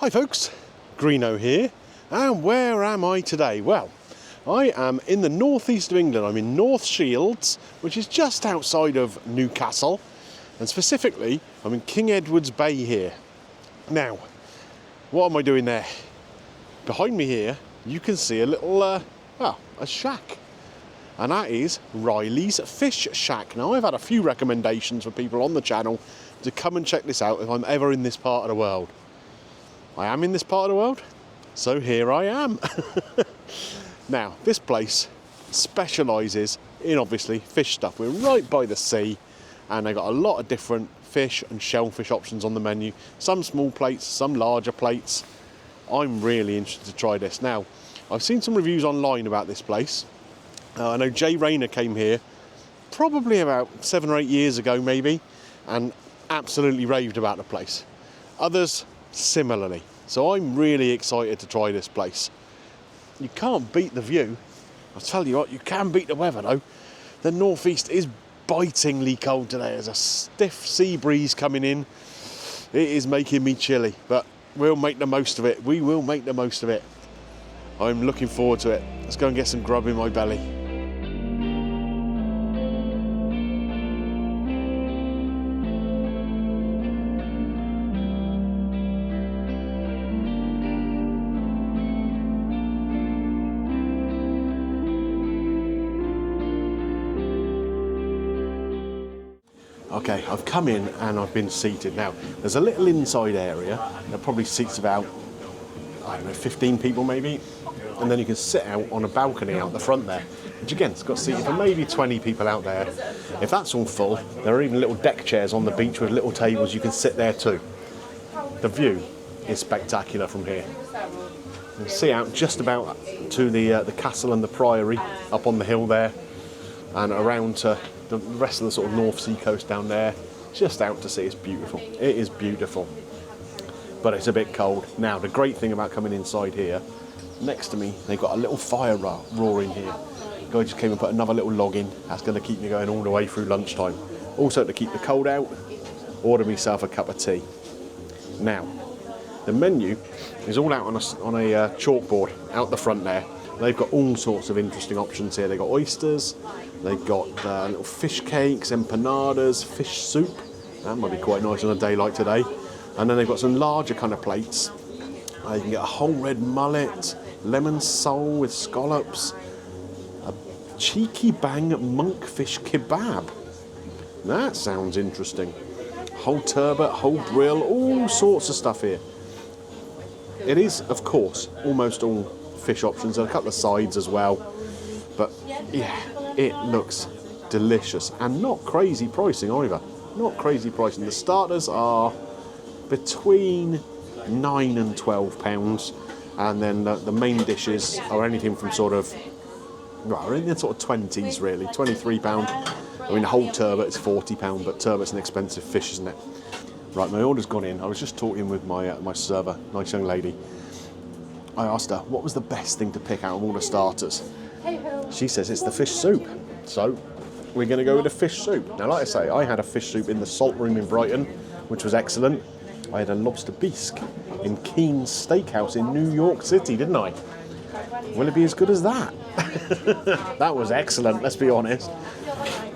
Hi folks, Greeno here, and where am I today? Well, I am in the northeast of England. I'm in North Shields, which is just outside of Newcastle, and specifically I'm in King Edward's Bay here. Now, what am I doing there? Behind me here you can see a little, a shack, and that is Riley's Fish Shack. Now, I've had a few recommendations for people on the channel to come and check this out if I'm ever in this part of the world. I am in this part of the world, so here I am. Now, this place specialises in, obviously, fish stuff. We're right by the sea, and they've got a lot of different fish and shellfish options on the menu. Some small plates, some larger plates. I'm really interested to try this. Now, I've seen some reviews online about this place. I know Jay Rayner came here probably about 7 or 8 years ago, maybe, and absolutely raved about the place. Others similarly. So I'm really excited to try this place. You can't beat the view. I'll tell you what, you can beat the weather though. The northeast is bitingly cold today. There's a stiff sea breeze coming in. It is making me chilly, but we'll make the most of it. We will make the most of it. I'm looking forward to it. Let's go and get some grub in my belly. Okay, I've come in and I've been seated. Now, there's a little inside area that probably seats about, I don't know, 15 people maybe. And then you can sit out on a balcony out the front there, which again, it's got seating for maybe 20 people out there. If that's all full, there are even little deck chairs on the beach with little tables. You can sit there too. The view is spectacular from here. You can see out just about to the castle and the priory up on the hill there, and around to the rest of the sort of North Sea coast down there. Just out to sea. It's beautiful. It is beautiful, but it's a bit cold. Now, the great thing about coming inside here, next to me, they've got a little fire roaring here. The guy just came and put another little log in. That's going to keep me going all the way through lunchtime. Also, to keep the cold out, order myself a cup of tea. Now, the menu is all out on a chalkboard out the front there. They've got all sorts of interesting options here. They've got oysters, they've got little fish cakes, empanadas, fish soup. That might be quite nice on a day like today. And then they've got some larger kind of plates. You can get a whole red mullet, lemon sole with scallops, a cheeky bang monkfish kebab. That sounds interesting. Whole turbot, whole brill, all sorts of stuff here. It is, of course, almost all fish options, and a couple of sides as well. But yeah, it looks delicious and not crazy pricing either. Not crazy pricing. The starters are between £9 and £12, and then the main dishes are anything from sort of, well, in the sort of 20s really, £23. I mean, the whole turbot is £40, but turbot's an expensive fish, isn't it? Right, my order's gone in. I was just talking with my server, nice young lady. I asked her what was the best thing to pick out of all the starters. She says it's the fish soup. So we're going to go with the fish soup. Now, like I say, I had a fish soup in the Salt Room in Brighton, which was excellent. I had a lobster bisque in Keen's Steakhouse in New York City, didn't I? Will it be as good as that? That was excellent, let's be honest.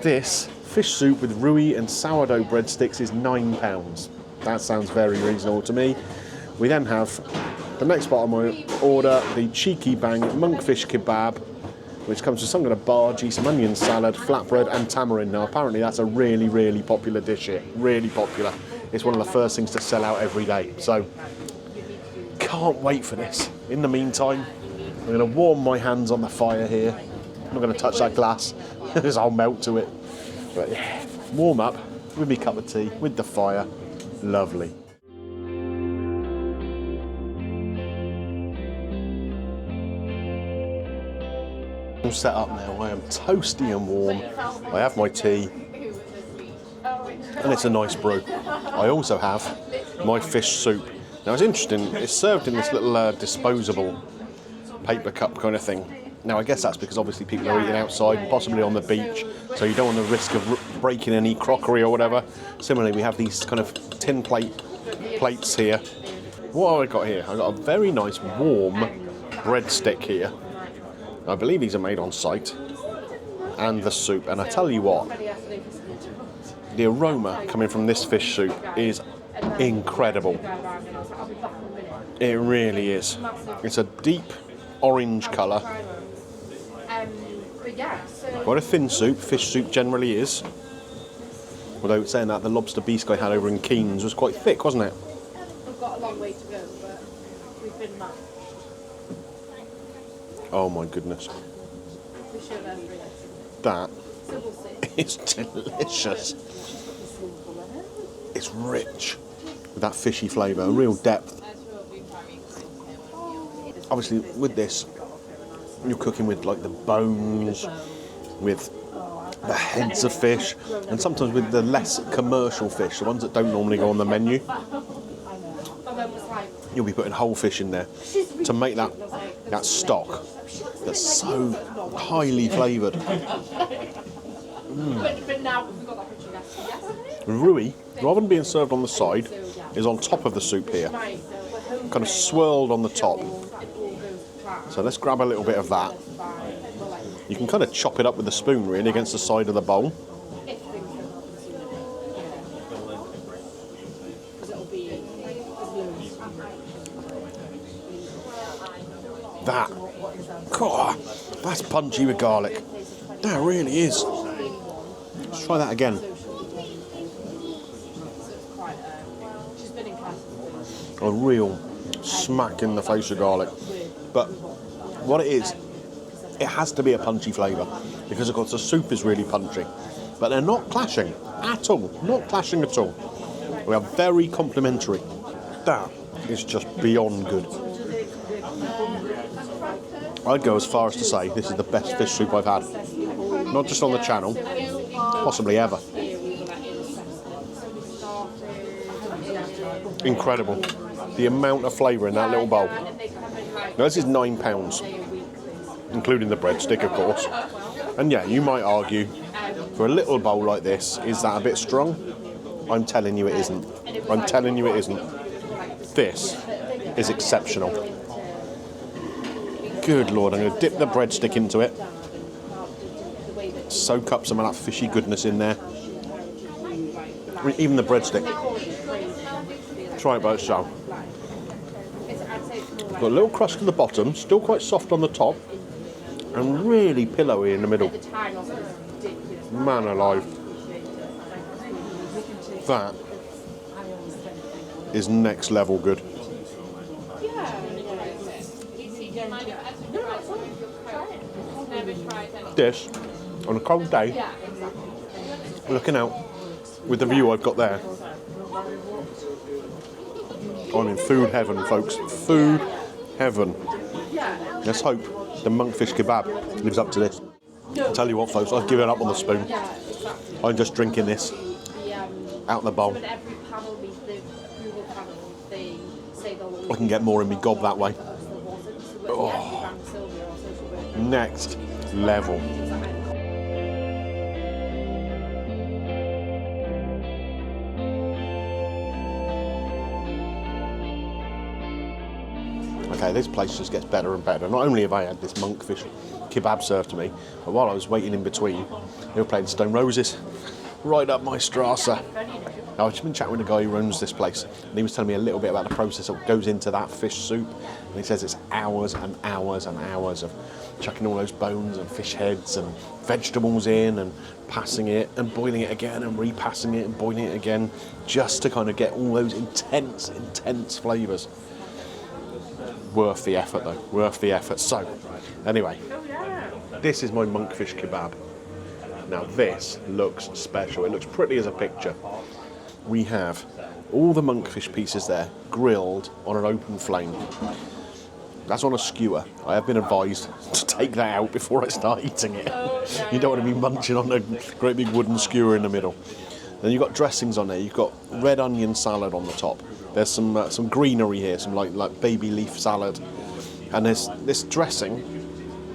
This fish soup with Rui and sourdough breadsticks is £9. That sounds very reasonable to me. We then have the next part of my order, the cheeky bang monkfish kebab, which comes with some kind of bhaji, some onion salad, flatbread and tamarind. Now, apparently that's a really, really popular dish here. Really popular. It's one of the first things to sell out every day. So, can't wait for this. In the meantime, I'm going to warm my hands on the fire here. I'm not going to touch that glass, because I'll melt to it. But yeah, warm up with my cup of tea, with the fire. Lovely. All set up now. I am toasty and warm. I have my tea, and it's a nice brew. I also have my fish soup. Now, it's interesting, it's served in this little disposable paper cup kind of thing. Now, I guess that's because obviously people are eating outside and possibly on the beach, so you don't want the risk of breaking any crockery or whatever. Similarly, we have these kind of tin plates here. what have I got here? I've got a very nice warm breadstick here. I believe these are made on site. And the soup. And I tell you what, the aroma coming from this fish soup is incredible. It really is. It's a deep orange colour. Quite a thin soup. Fish soup generally is. Although saying that, the lobster bisque I had over in Keynes was quite thick, wasn't it? We've got a long way to go, but we've been matched. Oh my goodness. We should have That So we'll see. is delicious. It's rich with that fishy flavour, a real depth. Obviously, with this, you're cooking with like the bones, with the heads of fish, and sometimes with the less commercial fish, the ones that don't normally go on the menu. You'll be putting whole fish in there to make that stock that's so highly flavoured. Rui, rather than being served on the side, is on top of the soup here, kind of swirled on the top. So let's grab a little bit of that. You can kind of chop it up with a spoon really against the side of the bowl. That, God, that's punchy with garlic. That really is. Let's try that again. A real smack in the face of garlic. But what it is, it has to be a punchy flavour because of course the soup is really punchy. But they're not clashing at all. Not clashing at all. We are very complementary. That is just beyond good. I'd go as far as to say this is the best fish soup I've had. Not just on the channel, possibly ever. Incredible. The amount of flavour in that little bowl. Now this is £9, including the breadstick, of course. And yeah, you might argue, for a little bowl like this, is that a bit strong? I'm telling you it isn't. I'm telling you it isn't. This is exceptional. Good Lord, I'm going to dip the breadstick into it. Soak up some of that fishy goodness in there. I mean, even the breadstick. Try it by itself. Got a little crust at the bottom, still quite soft on the top, and really pillowy in the middle. Man alive. That is next level good. This, on a cold day, looking out with the view I've got there, I'm in food heaven, folks. Food heaven. Let's hope the Monkfish Kebab lives up to this. I'll tell you what, folks, I've given up on the spoon. I'm just drinking this out the bowl. I can get more in me gob that way. Oh. Next level. Okay, this place just gets better and better. Not only have I had this monkfish kebab served to me, but while I was waiting in between, they were playing Stone Roses right up my Strasse. Now, I've just been chatting with a guy who runs this place, and he was telling me a little bit about the process that goes into that fish soup. And he says it's hours and hours and hours of chucking all those bones and fish heads and vegetables in and passing it and boiling it again and repassing it and boiling it again, just to kind of get all those intense, intense flavours. Worth the effort though, worth the effort. So, anyway, this is my monkfish kebab. Now this looks special, it looks pretty as a picture. We have all the monkfish pieces there, grilled on an open flame. That's on a skewer. I have been advised to take that out before I start eating it. You don't want to be munching on a great big wooden skewer in the middle. Then you've got dressings on there. You've got red onion salad on the top. There's some greenery here, some like baby leaf salad. And there's this dressing.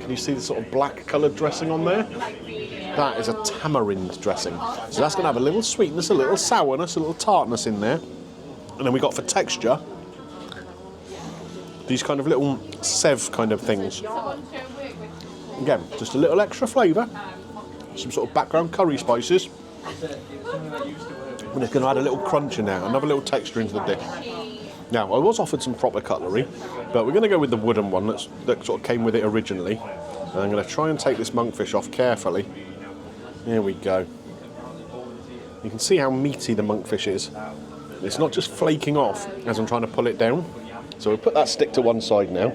Can you see the sort of black coloured dressing on there? That is a tamarind dressing. So that's going to have a little sweetness, a little sourness, a little tartness in there. And then we got for texture, these kind of little sev kind of things. Again, just a little extra flavour, some sort of background curry spices, and it's going to add a little crunch in there, another little texture into the dish. Now, I was offered some proper cutlery, but we're going to go with the wooden one that sort of came with it originally. And I'm going to try and take this monkfish off carefully. There we go. You can see how meaty the monkfish is. It's not just flaking off as I'm trying to pull it down. So we'll put that stick to one side now.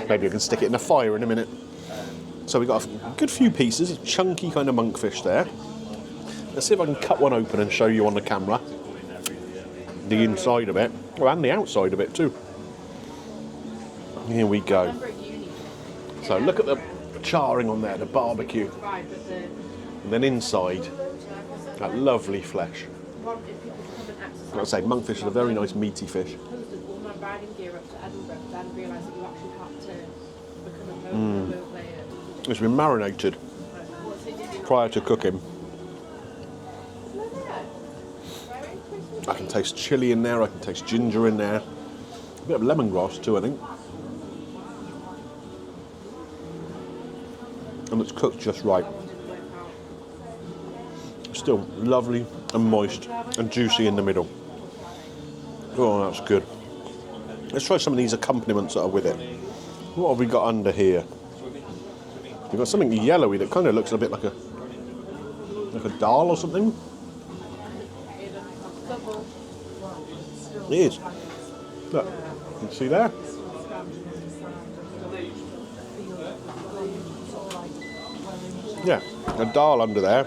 Maybe I can stick it in the fire in a minute. So we've got a good few pieces, a chunky kind of monkfish there. Let's see if I can cut one open and show you on the camera. The inside of it, oh, and the outside of it too. Here we go. So look at the charring on there, the barbecue. And then inside, that lovely flesh. Like I say, monkfish is a very nice meaty fish. It's been marinated prior to cooking. I can taste chilli in there, I can taste ginger in there. A bit of lemongrass too, I think. And it's cooked just right. Still lovely and moist and juicy in the middle. Oh, that's good. Let's try some of these accompaniments that are with it. What have we got under here? We've got something yellowy that kind of looks a bit like a dal or something. It is. Look, you can see there? Yeah, a dal under there.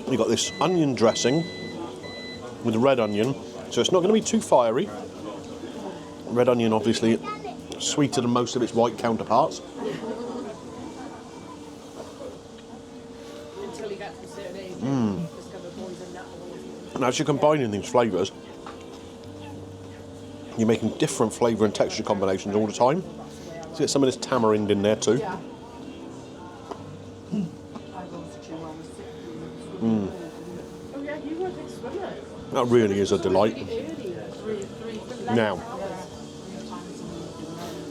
You've got this onion dressing with red onion, so it's not going to be too fiery. Red onion, obviously, sweeter than most of its white counterparts. And as you're combining these flavours, you're making different flavour and texture combinations all the time. So get some of this tamarind in there too. That really is a delight. Now,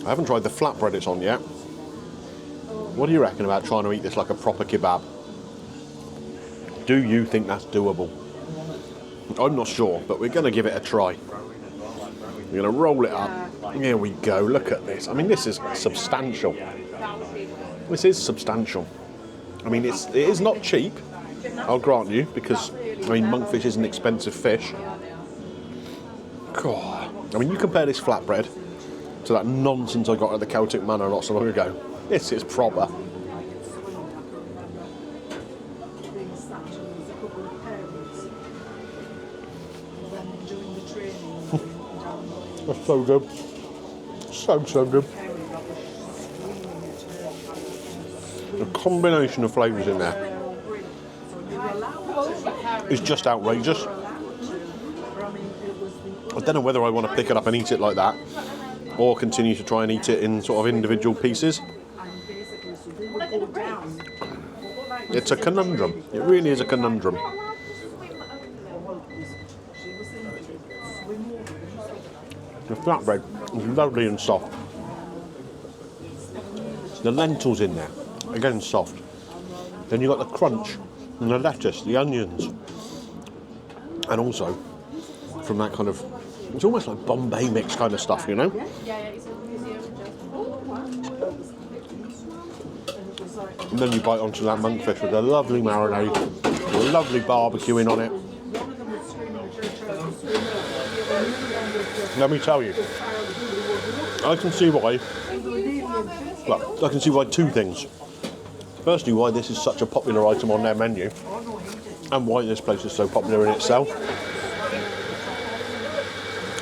I haven't tried the flatbread it's on yet. What do you reckon about trying to eat this like a proper kebab? Do you think that's doable? I'm not sure, but we're going to give it a try. We're going to roll it up. Here we go, look at this. I mean, this is substantial. This is substantial. I mean, it is not cheap, I'll grant you, because, I mean, monkfish is an expensive fish. God. I mean, you compare this flatbread to that nonsense I got at the Celtic Manor not so long ago. This is proper. That's so good. So good. The combination of flavours in there is just outrageous. I don't know whether I want to pick it up and eat it like that or continue to try and eat it in sort of individual pieces. It's a conundrum. It really is a conundrum. The flatbread is lovely and soft. The lentils in there, again soft. Then you've got the crunch and the lettuce, the onions. And also, from that kind of, it's almost like Bombay mix kind of stuff, you know? And then you bite onto that monkfish with a lovely marinade, with a lovely barbecuing on it. Let me tell you, I can see why. Well, I can see why two things. Firstly, why this is such a popular item on their menu, and why this place is so popular in itself.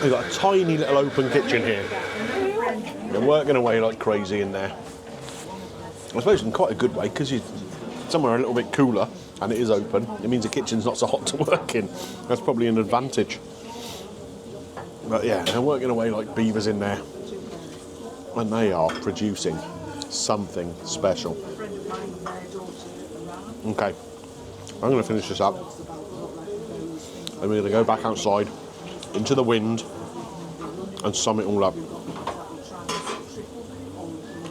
You've got a tiny little open kitchen here. They're working away like crazy in there. I suppose in quite a good way, because you're somewhere a little bit cooler and it is open. It means the kitchen's not so hot to work in. That's probably an advantage. But yeah, they're working away like beavers in there. And they are producing something special. Okay, I'm going to finish this up. And we're going to go back outside into the wind and sum it all up.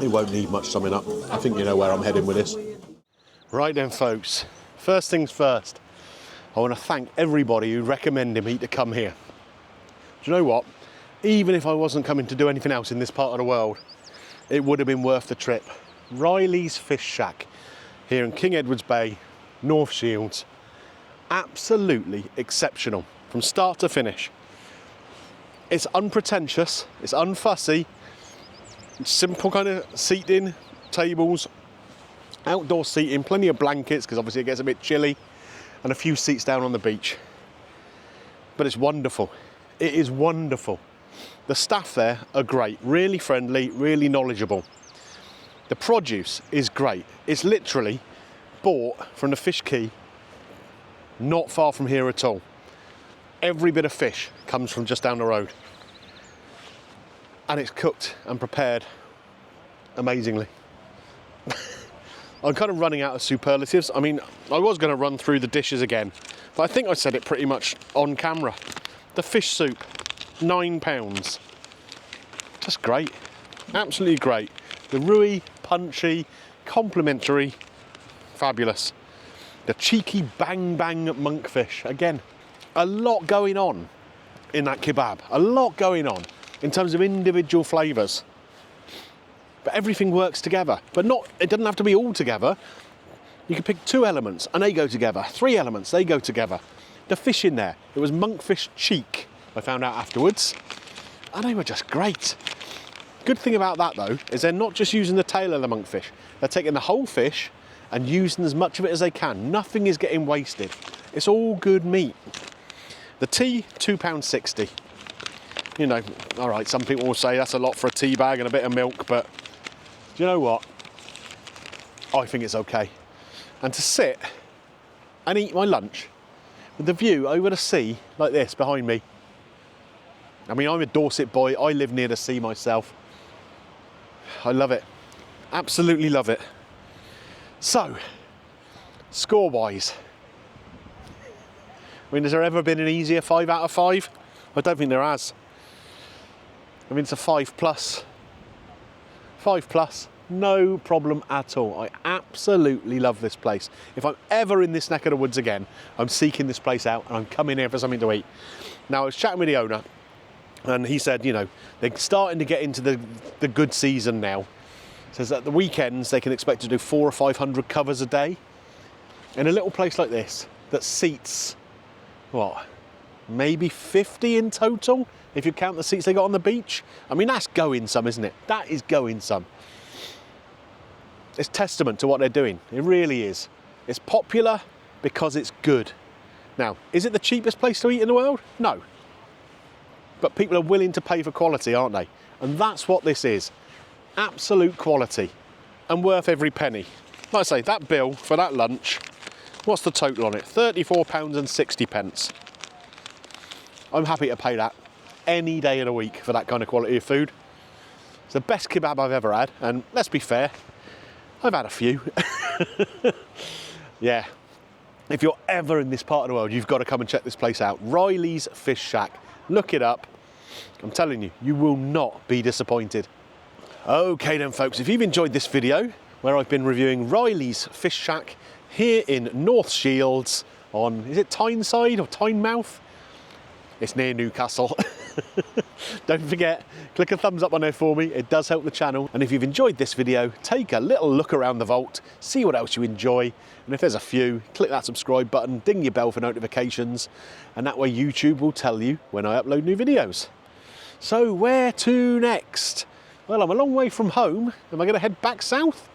It won't need much summing up. I think you know where I'm heading with this. Right then, folks. First things first. I want to thank everybody who recommended me to come here. Do you know what? Even if I wasn't coming to do anything else in this part of the world, it would have been worth the trip. Riley's Fish Shack here in King Edward's Bay, North Shields. Absolutely exceptional from start to finish. It's unpretentious, it's unfussy, simple kind of seating, tables, outdoor seating, plenty of blankets because obviously it gets a bit chilly, and a few seats down on the beach. But it's wonderful. It is wonderful. The staff there are great, really friendly, really knowledgeable. The produce is great. It's literally bought from the fish quay, not far from here at all. Every bit of fish comes from just down the road. And it's cooked and prepared amazingly. I'm kind of running out of superlatives. I mean, I was going to run through the dishes again, but I think I said it pretty much on camera. The fish soup, £9. Just great. Absolutely great. The roux, punchy, complimentary, fabulous. The cheeky bang bang monkfish. Again, a lot going on in that kebab. A lot going on in terms of individual flavours. But everything works together. But it doesn't have to be all together. You can pick 2 elements and they go together. 3 elements, they go together. The fish in there, it was monkfish cheek, I found out afterwards. And they were just great. Good thing about that though, is they're not just using the tail of the monkfish. They're taking the whole fish and using as much of it as they can. Nothing is getting wasted. It's all good meat. The tea, £2.60. You know, all right, some people will say that's a lot for a tea bag and a bit of milk, but do you know what? I think it's okay. And to sit and eat my lunch with the view over the sea like this behind me. I mean, I'm a Dorset boy. I live near the sea myself. I love it. Absolutely love it. So, score-wise, I mean, has there ever been an easier 5 out of 5? I don't think there has. I mean, it's a 5+. 5+, no problem at all. I absolutely love this place. If I'm ever in this neck of the woods again, I'm seeking this place out and I'm coming here for something to eat. Now, I was chatting with the owner and he said, you know, they're starting to get into the good season now. Says that the weekends they can expect to do 400 or 500 covers a day. In a little place like this that seats, what, maybe 50 in total, if you count the seats they got on the beach. I mean, that's going some, isn't it? That is going some. It's testament to what they're doing. It really is. It's popular because it's good. Now, is it the cheapest place to eat in the world? No. But people are willing to pay for quality, aren't they? And that's what this is. Absolute quality and worth every penny. Like I say, that bill for that lunch, what's the total on it? £34.60. I'm happy to pay that any day of the week for that kind of quality of food. It's the best kebab I've ever had, and let's be fair, I've had a few. Yeah, if you're ever in this part of the world, you've got to come and check this place out. Riley's Fish Shack. Look it up. I'm telling you, you will not be disappointed. Okay then folks, if you've enjoyed this video where I've been reviewing Riley's Fish Shack here in North Shields on, is it Tyneside or Tynemouth? It's near Newcastle. Don't forget, click a thumbs up on there for me, it does help the channel. And if you've enjoyed this video, take a little look around the vault, see what else you enjoy. And if there's a few, click that subscribe button, ding your bell for notifications, and that way YouTube will tell you when I upload new videos. So where to next? Well, I'm a long way from home. Am I going to head back south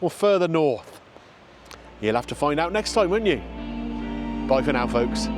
or further north? You'll have to find out next time, won't you? Bye for now, folks.